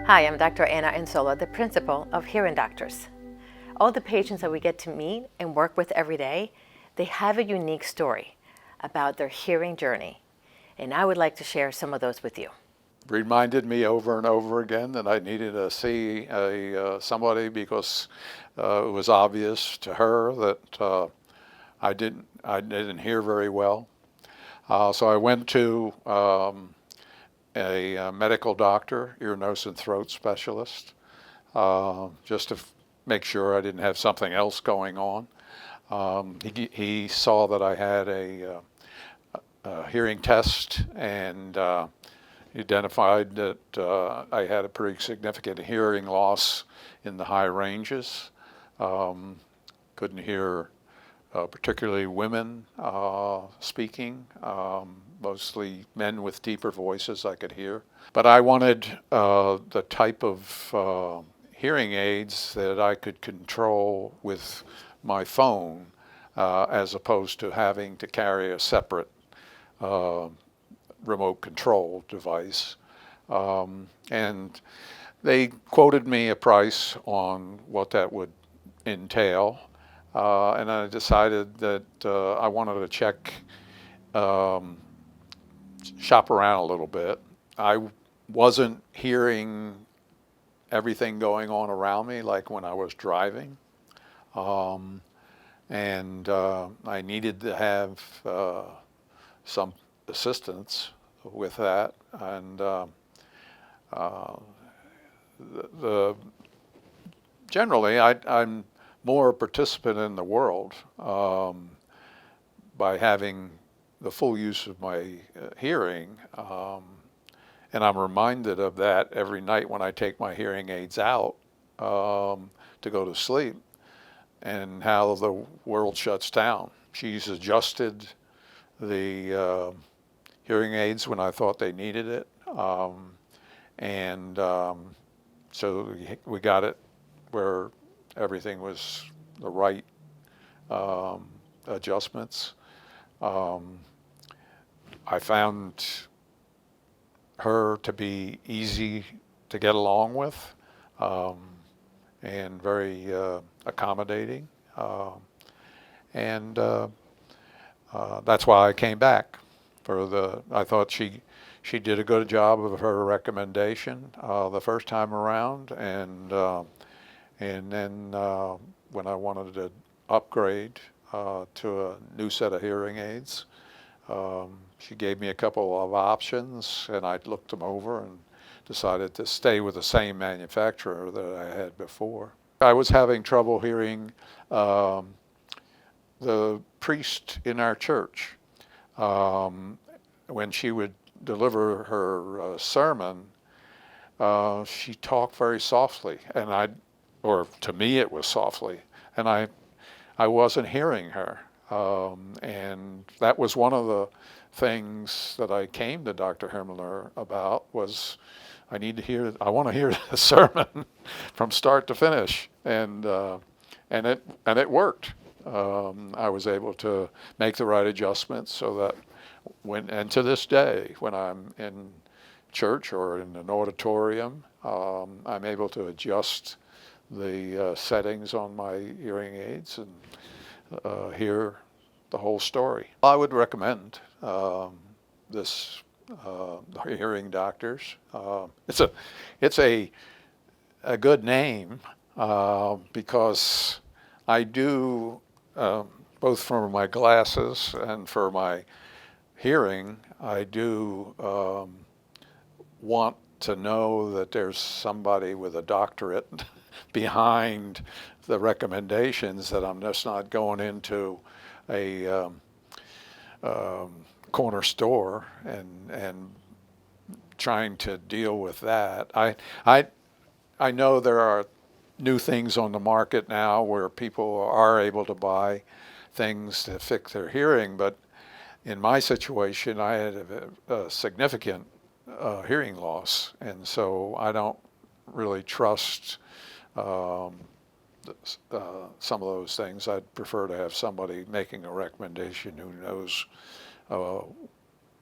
Hi, I'm Dr. Anna Insola, the principal of Hearing Doctors. All the patients that we get to meet and work with every day, they have a unique story about their hearing journey, and I would like to share some of those with you. Reminded me over and over again that I needed to see somebody because it was obvious to her that I didn't hear very well. So I went to a medical doctor, ear, nose, and throat specialist, just to make sure I didn't have something else going on. He saw that I had a hearing test and identified that I had a pretty significant hearing loss in the high ranges. Couldn't hear particularly women speaking, mostly men with deeper voices I could hear. But I wanted the type of hearing aids that I could control with my phone as opposed to having to carry a separate remote control device. And they quoted me a price on what that would entail. And I decided that I wanted to shop around a little bit. I wasn't hearing everything going on around me like when I was driving. And I needed to have some assistance with that. And generally, I'm more a participant in the world by having the full use of my hearing. And I'm reminded of that every night when I take my hearing aids out to go to sleep, and how the world shuts down. She's adjusted the hearing aids when I thought they needed it. So we got it where everything was the right adjustments. I found her to be easy to get along with and very accommodating. That's why I came back. I thought she did a good job of her recommendation the first time around, and then when I wanted to upgrade to a new set of hearing aids, she gave me a couple of options, and I looked them over and decided to stay with the same manufacturer that I had before. I was having trouble hearing the priest in our church. When she would deliver her sermon, she talked very softly, or to me it was softly, and I wasn't hearing her. And that was one of the things that I came to Dr. Himmler about, was I want to hear the sermon from start to finish, and it worked. I was able to make the right adjustments so that and to this day, when I'm in church or in an auditorium, I'm able to adjust the settings on my hearing aids and hear the whole story. I would recommend this Hearing Doctors. It's a good name because I do, both for my glasses and for my hearing, I do want to know that there's somebody with a doctorate behind the recommendations, that I'm just not going into a corner store and trying to deal with that. I know there are new things on the market now where people are able to buy things to fix their hearing, but in my situation, I had a significant hearing loss, and so I don't really trust some of those things. I'd prefer to have somebody making a recommendation who knows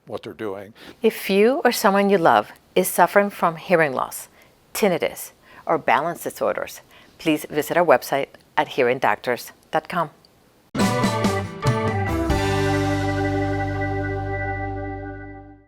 what they're doing. If you or someone you love is suffering from hearing loss, tinnitus, or balance disorders, please visit our website at hearingdoctors.com.